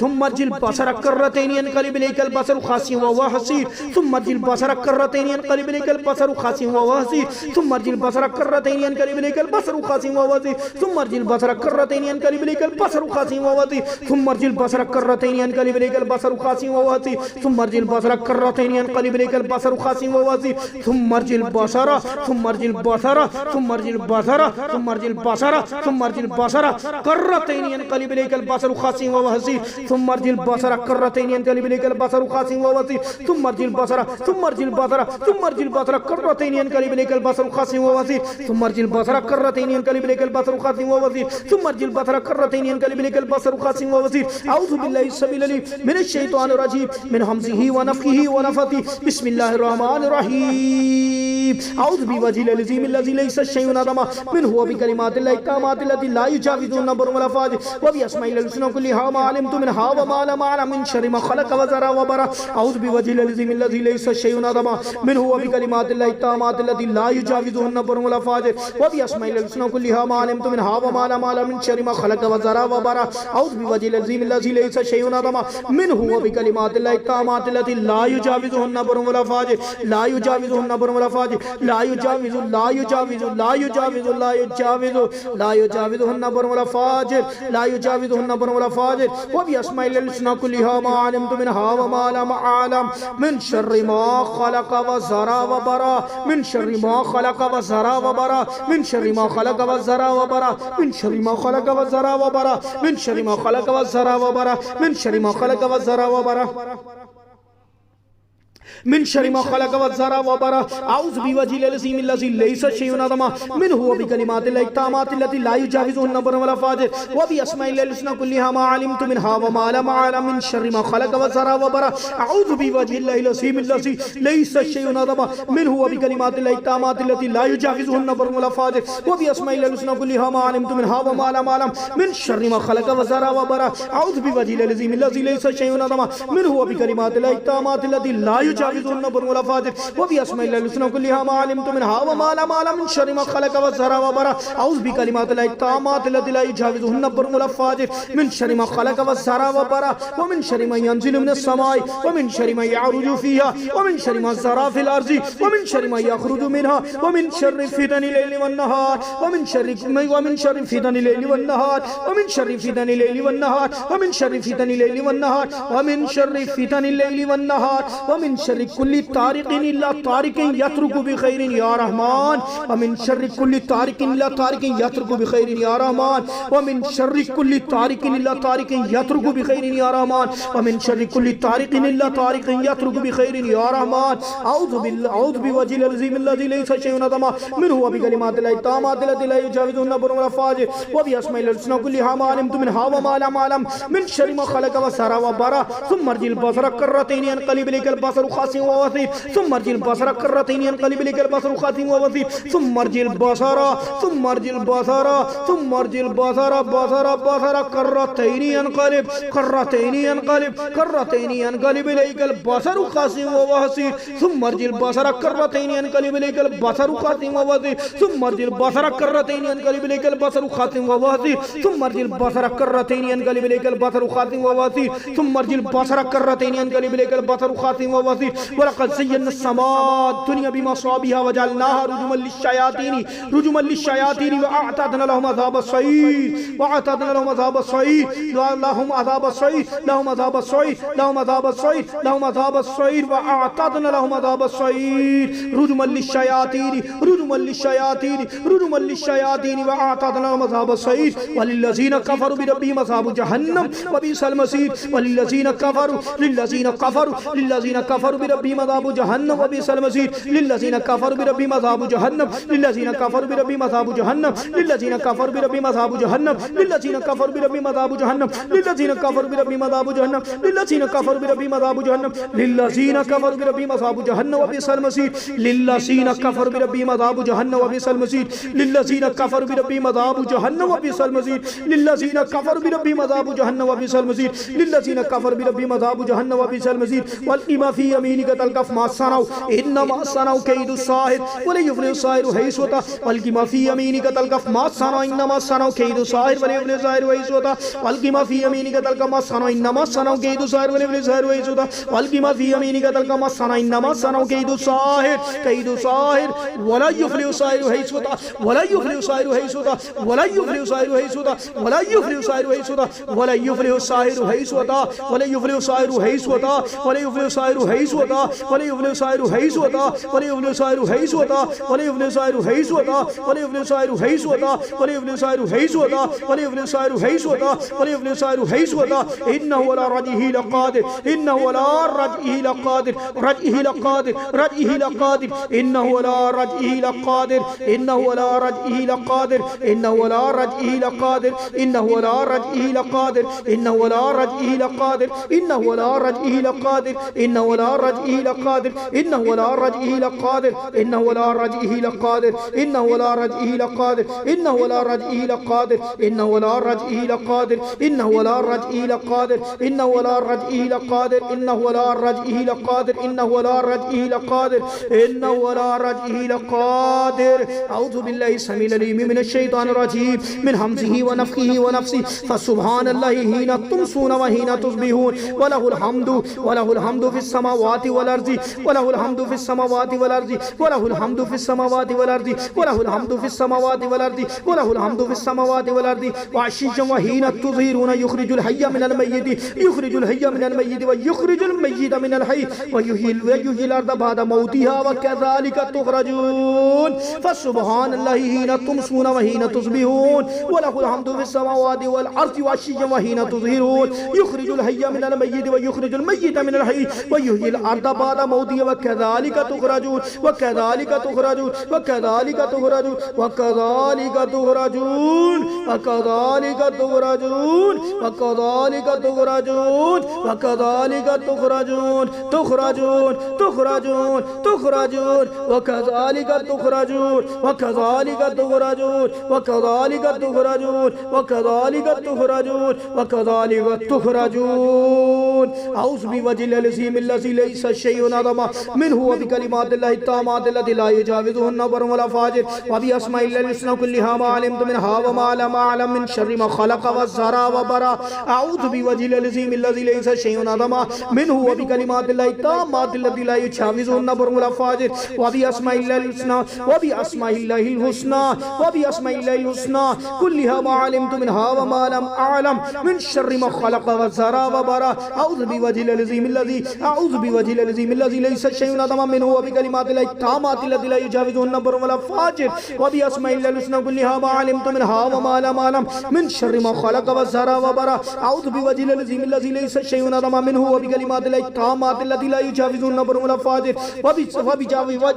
ثم ارجل بصرك كرتين ينقلب اليك البصر خاسئا وهو حسير ثم ارجل بصرك كرتين ينقلب اليك البصر خاسئا وهو حسير ثم ارجل بصرك كرتين ينقلب اليك البصر خاسئا وهو حسير ثم ارجل بصرك كرتين ينقلب اليك البصر خاسئا وهو حسير ثم ارجل بصرك كرتين ينقلب اليك البصر خاسئا وهو حسير ثم ارجل بصرك كرتين ينقلب اليك البصر خاسئا وهو حسير ثم ارجل بصر ثم ارجل بصر ثم ارجل بصر ثم ارجل بصر ثم ارجل بصر كرتين ينقلب اليك البصر خاسئا وهو حسير ثم ارجل بصر كرتين ينقلب اليك البصر خاسئا وهو حسير ثم ارجل بصر ثم ارجل بصر ثم ارجل بصر كرتين ينقلب اليك البصر خاسئا وهو حسير ثم ارجل بصر كرتين ينقلب اليك البصر خاسئا وهو حسير ثم ارجل بصر كرتين ينقلب اليك البصر خاسئا وهو حسير اعوذ بالله السميع العليم من الشيطان الرجيم من همزه ونفخه ونفثه بسم الله الرحمن الرحيم اعوذ بوجه العظيم الذي ليس شيء اعظم منه وبكلمات الله التامات التي لا يجاوزهن بر ولا فاجر وباسماء الحسنى كلها ما علمت منها وما لم اعلم من شر ما خلق وزرع وبرا اعوذ بوجه العظيم الذي ليس شيء اعظم منه وبكلمات الله التامات التي لا يجاوزهن بر ولا فاجر وباسماء الحسنى كلها ما علمت منها وما لم اعلم من شر ما خلق وزرع وبرا اعوذ بوجه العظيم الذي ليس شيء اعظم منه وبكلمات الله التامات التي لا يجاوزهن بر ولا فاجر لا يجاوزهن بر ولا فاجر لا يجاوز لا يجاوز لا يجاوز لا يجاوز لا يجاوزهن بر ولا فاجر لا يجاوزهن بر ولا فاجر وبأسماء الحسنى كلها ما علمت منها وما لم أعلم من شر ما خلق وزرع وبرا من شر ما خلق وزرع وبرا من شر ما خلق وزرع وبرا من شر ما خلق وزرع وبرا من شر ما خلق وزرع وبرا من شر ما خلق وزرع وبرا من شر ما خلق وزرع وبرا اعوذ بوجه العظيم الذي ليس شيء اعظم منه وبكلمات الله التامات التي لا يجاوزهن بر ولا فاجر وباسماء الله الحسنى كلها ما علمت منها وما لم اعلم من شر ما خلق وزرع وبرا اعوذ بوجه الله العظيم الذي ليس شيء اعظم منه وبكلمات الله التامات التي لا يجاوزهن بر ولا فاجر وباسماء الله الحسنى كلها ما علمت منها وما لم اعلم من شر ما خلق وزرع وبرا اعوذ بوجه العظيم الذي ليس شيء اعظم منه وبكلمات الله التامات التي لا يجاوزهن بر ولا فاجر وبأسماء الله الحسنى كلها ما علمت منها وما لم اعلم من شر ما خلق وزرع وبرا اعوذ بكلمات الله التامات التي لا يجاوزهن بر ولا فاجر من شر ما خلق وزرع وبرا ومن شر ما ينزل من السماء ومن شر ما يعرج فيها ومن شر ما زرع في الارض ومن شر ما يخرج منها ومن شر فتن الليل والنهار ومن شر فتن الليل والنهار ومن شر فتن الليل والنهار ومن شر فتن الليل والنهار ومن شر فتن الليل والنهار ومن شر كل طارق الا طارق يترك بخير يا رحمن ومن شر كل طارق الا طارق يترك بخير يا رحمن ومن شر كل طارق الا طارق يترك بخير يا رحمن ومن شر كل طارق الا طارق يترك بخير يا رحمن اعوذ بوجه العظيم الذي ليس شيء اعظم منه وبكلمات الله التامات التي لا يجاوزهن بر ولا فاجر وبأسماء الحسنى كلها ما علمت منها وما لم اعلم من شر ما خلق وزرع وبرا ثم ارجل البصر كرتين ينقلب اليك البصر خاسئا وهو حسير ثم ارجل البصر كرتين ينقلب اليك البصر خاسئا وهو حسير ثم ارجل البصر ثم ارجل البصر ثم ارجل البصر بصر كرتين ينقلب كرتين ينقلب كرتين ينقلب اليك البصر خاسئا وهو حسير ثم ارجل البصر كرتين ينقلب اليك البصر خاسئا وهو حسير ثم ارجل البصر كرتين ينقلب اليك البصر خاسئا وهو حسير ثم ارجل البصر كرتين ينقلب اليك البصر خاسئا وهو حسير ثم ارجل البصر كرتين ينقلب اليك البصر خاسئا وهو حسير ولقد زينا السماء الدنيا بمصابيح وجعلناها رجما للشياطين واعتدنا لهم عذاب السعير واعتدنا لهم عذاب السعير لهم عذاب السعير لهم عذاب السعير لهم عذاب السعير لهم عذاب السعير واعتدنا لهم عذاب السعير رجما للشياطين رجما للشياطين رجما للشياطين واعتدنا لهم عذاب السعير وللذين كفروا بربهم عذاب جهنم وبئس المصير وللذين كفروا للذين كفروا بربهم عذاب جهنم وبئس المصير للذين كفروا بربهم عذاب جهنم للذين كفروا بربهم عذاب جهنم للذين كفروا بربهم عذاب جهنم للذين كفروا بربهم عذاب جهنم للذين كفروا بربهم عذاب جهنم للذين كفروا بربهم عذاب جهنم للذين كفروا بربهم عذاب جهنم وبئس المصير للذين كفروا بربهم عذاب جهنم وبئس المصير للذين كفروا بربهم عذاب جهنم وبئس المصير للذين كفروا بربهم عذاب جهنم وبئس المصير للذين كفروا بربهم عذاب جهنم وبئس المصير والقما في يمينك تلقف ما صنعوا انما صنعوا كيد الساحر ولا يفلح الساحر حيث أتى والقما في يمينك تلقف ما صنعوا انما صنعوا كيد الساحر ولا يفلح الساحر حيث أتى والقما في يمينك تلقف ما صنعوا انما صنعوا كيد الساحر ولا يفلح الساحر حيث أتى والقما في يمينك تلقف ما صنعوا انما صنعوا كيد الساحر ولا يفلح الساحر حيث أتى ولا يفلح الساحر حيث أتى ولا يفلح الساحر حيث أتى ولا يفلح الساحر حيث أتى ولا يفلح الساحر حيث أتى ولا يفلح الساحر حيث أتى ولا يفلح الساحر حيث أتى ولا يفلح الساحر حيث أتى ولا يفلح الساحر حيث أتى ولا يفلح الساحر حيث أتى ولا يفلح الساحر حيث أتى ولا يفلح الساحر حيث أتى ولا يفلح الساحر حيث أتى ولا يفلح الساحر حيث أتى إنه على رجعه لقادر إنه على رجعه لقادر رجعه لقادر رجعه لقادر إنه على رجعه لقادر إنه على رجعه لقادر إنه على رجعه لقادر إنه على رجعه لقادر إنه على رجعه لقادر إنه على رجعه لقادر إنه على رجعه لقادر إنه على رجعه لقادر إنه على رجعه لقادر إنه على رجعه لقادر إنه على رجعه لقادر إنه على رجعه لقادر إنه على رجعه لقادر إنه على رجعه لقادر إنه على رجعه لقادر إنه على رجعه لقادر إنه على رجعه لقادر أعوذ بالله السميع العليم من الشيطان الرجيم من همزه ونفخه ونفسه فسبحان الله حين تمسون وحين تصبحون وله الحمد في السماوات والأرض وله الحمد في السماوات والأرض وله الحمد في السماوات والأرض وله الحمد في السماوات والأرض وله الحمد في السماوات والأرض وعشيا وحين تظهرون يخرج الحي من الميت يخرج الحي من الميت ويخرج الميت من الحي ويحيي الأرض بعد موتها وكذلك تخرجون فسبحان الله حين تمسون وحين تصبحون وله الحمد في السماوات والأرض وعشيا وحين تظهرون يخرج الحي من الميت ويخرج الميت من الحي ويحيي الأرض بعد موتها وكذلك تخرجون وكذلك تخرجون وكذلك تخرجون وكذلك تخرجون وكذلك تخرجون وكذلك تخرجون وكذلك تخرجون تخرجون تخرجون تخرجون وكذلك تخرجون وكذلك تخرجون وكذلك تخرجون وكذلك تخرجون وكذلك تخرجون أعوذ بوجه العظيم الذي ليس شيء أعظم منه وبكلمات الله التامات التي لا يجاوزهن بر ولا فاجر وبأسماء الله الحسنى كلها ما علمت منها وما لم أعلم من شر ما خلق وزرع وبرا أعوذ بوجه العظيم الذي ليس شيء أعظم منه وبكلمات الله التامات التي لا يجاوزهن بر ولا فاجر وبأسماء الله الحسنى وبأسماء الله الحسنى وبأسماء الله الحسنى كلها ما علمت منها وما لم أعلم من شر ما خلق وزرع وبرا أعوذ بوجه العظيم الذي أعوذ بوجه العظيم الذي ليس شيء أعظم منه وبكلمات الله التامات التي لا يجاوزهن بر ولا فاجر وبأسماء الله الحسنى كلها ما علمت منها وما لم أعلم من شر ما خلق وزرع وبرا أعوذ بوجه العظيم الذي ليس شيء أعظم منه وبكلمات الله التامات التي لا يجاوزهن بر ولا فاجر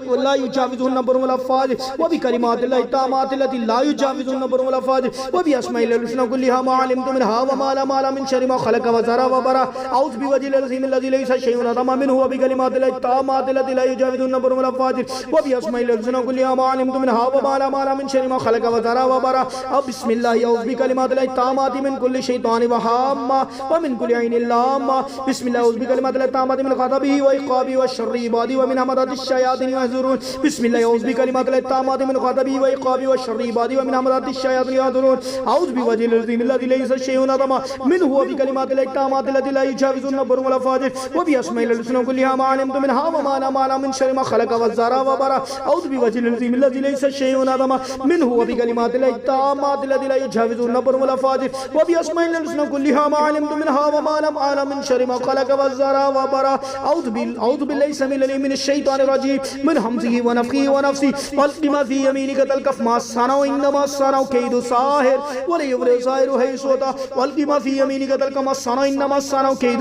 ولا يجاوزهن بر ولا فاجر وبكلمات الله التامات التي لا يجاوزهن بر ولا فاجر وبأسماء الله الحسنى كلها ما علمت منها وما لم أعلم من شر ما خلق وزرع وبرا أعوذ بوجه العظيم الذي ليس شيء أعظم منه وبكلمات الله التامات التي لا يجاوزهن بر ولا فاجر وبأسماء الله الحسنى كلها ما علمت منها وما لم أعلم من شر ما خلق وزرع وبرا بسم الله أعوذ بكلمات الله التامات من كل شيطان وهامة ومن كل عين لامة بسم الله أعوذ بكلمات الله التامات من غضبه وعقابه وشر عباده ومن همزات الشياطين يحضرون بسم الله أعوذ بكلمات الله التامات من غضبه وعقابه وشر عباده ومن همزات الشياطين يحضرون أعوذ بوجه العظيم الذي ليس شيء أعظم منه وبكلمات الله التامات التي لا يجاوزهن بر ولا فاجر وبأسماء الله الحسنى كلها ما علمت منها وما لم أعلم من شر ما خلق وزرع وبرا أعوذ بوجه العظيم الذي ليس شيء أعظم منه وبكلمات الله التامات التي لا يجاوزهن بر ولا فاجر وبأسماء الله الحسنى كلها ما علمت منها وما لم أعلم من شر ما خلق وزرع وبرا أعوذ بالله السميع العليم من الشيطان الرجيم من همزه ونفخه ونفسه والقما في يمينك تلقف ما صنعوا إنما صنعوا كيد الساحر ولا يفلح الساحر حيث أتى والقما في يمينك تلقف ما صنعوا إنما صنعوا كيد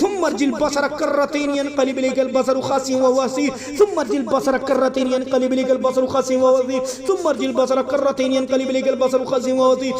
ثم ارجل البصر كرتين ينقلب اليك البصر خاسئا وهو حسير ثم ارجل البصر كرتين ينقلب اليك البصر خاسئا وهو حسير ثم ارجل البصر كرتين ينقلب اليك البصر خاسئا وهو حسير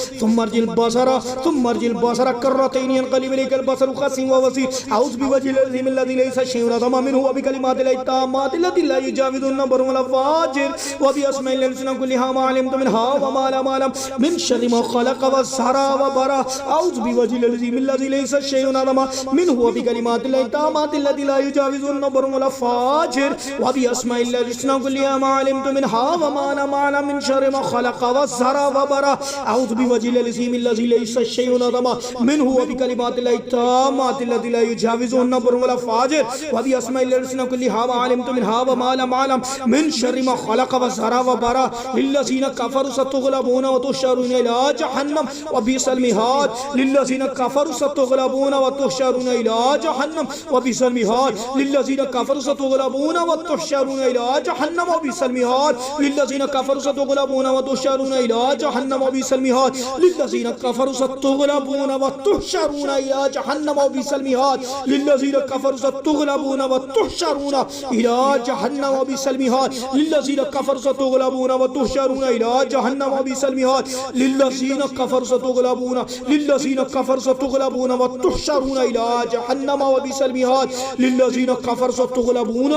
ثم ارجل البصر كرتين ينقلب اليك البصر خاسئا وهو حسير اعوذ بوجه العظيم الذي ليس شيء اعظم منه وبكلمات الله التامات التي لا يجاوزهن بر ولا فاجر وباسماء الحسنى كلها ما علمت منها وما لم اعلم من شر ما خلق وزرع وبرا اعوذ بوجه العظيم الذي ليس شيء اعظم منه وبكلمات الله التامات التي لا يجاوزهن بر ولا فاجر وباسماء الحسنى كلها ما علمت منها وما لم اعلم من شر ما خلق وزرع وبرا اعوذ بوجه العظيم الذي ليس شيء اعظم منه وبكلمات الله التامات التي لا يجاوزهن بر ولا فاجر وباسماء الحسنى كلها ما علمت منها وما لم اعلم من شر ما خلق وزرع وبرا للذين كفروا ستغلبون وتحشرون الى جهنم وبئس المهاد للذين كفروا ستغلبون وتحشرون الى جهنم وبئس المهاد للذين كفروا ستغلبون وتحشرون الى جهنم وبئس المهاد للذين كفروا ستغلبون وتحشرون الى جهنم وبئس المهاد للذين كفروا ستغلبون وتحشرون الى جهنم وبئس المهاد للذين كفروا ستغلبون وتحشرون الى جهنم وبئس المهاد للذين كفروا ستغلبون وتحشرون الى جهنم وبئس المهاد للذين كفروا ستغلبون للذين كفروا ستغلبون وتحشرون الى جهنم وبئس المهاد للذين كفروا ستغلبون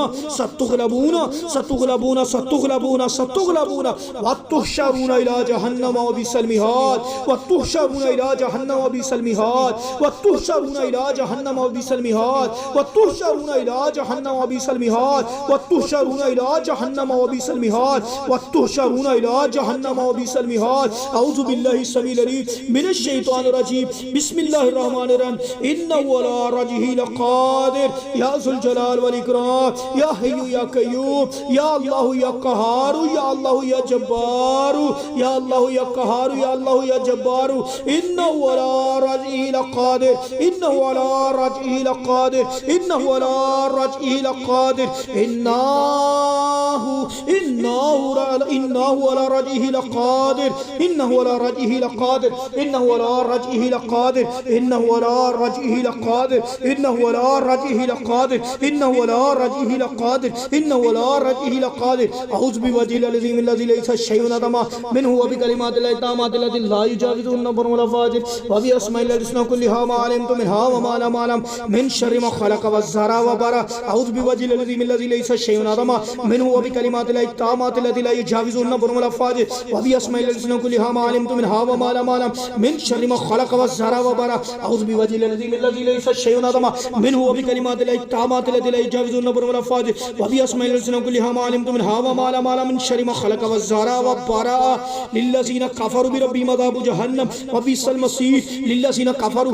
وتحشرون الى جهنم وبئس المهاد وتحشرون الى جهنم وبئس المهاد وتحشرون الى جهنم وبئس المهاد وتحشرون الى جهنم وبئس المهاد وتحشرون الى جهنم وبئس المهاد وتحشرون الى جهنم وبئس المهاد اعوذ بالله السميع العليم من الشيطان الرجيم بسم الله الرحمن الرحيم انه على رجعه لقادر يا ذو الجلال والاكرام يا حي يا قيوم يا الله يا قهار يا الله يا جبار يا الله يا قهار يا الله يا جبار انه على رجعه لقادر انه على رجعه لقادر انه على رجعه لقادر انه على رجعه لقادر انه على رجعه لقادر انه على رجعه لقادر انه على رجعه لقادر انه على رجعه لقادر انه على رجعه لقادر انه على رجعه لقادر اعوذ بوجه العظيم الذي ليس شيء اعظم منه وبكلمات الله التامات التي لا يجاوزهن بر ولا فاجر وباسماء الحسنى كلها ما علمت منها وما لم اعلم من شر ما خلق وزرع وبرا اعوذ بوجه العظيم الذي ليس شيء اعظم منه وبكلمات الله التامات التي لا يجاوزهن بر ولا فاجر وباسماء الحسنى كلها ما علمت منها وما لم اعلم من شر ما خلق وزرع وبرا اعوذ بوجه العظيم الذي ليس شيء اعظم منه وبكلمات الله التامات التي لا يجاوزهن بر ولا فاجر وباسماء الحسنى كلها ما علمت منها وما لم اعلم من شر ما خلق وزرع وبرا للذين كفروا بربهم عذاب جهنم وبئس المصير للذين كفروا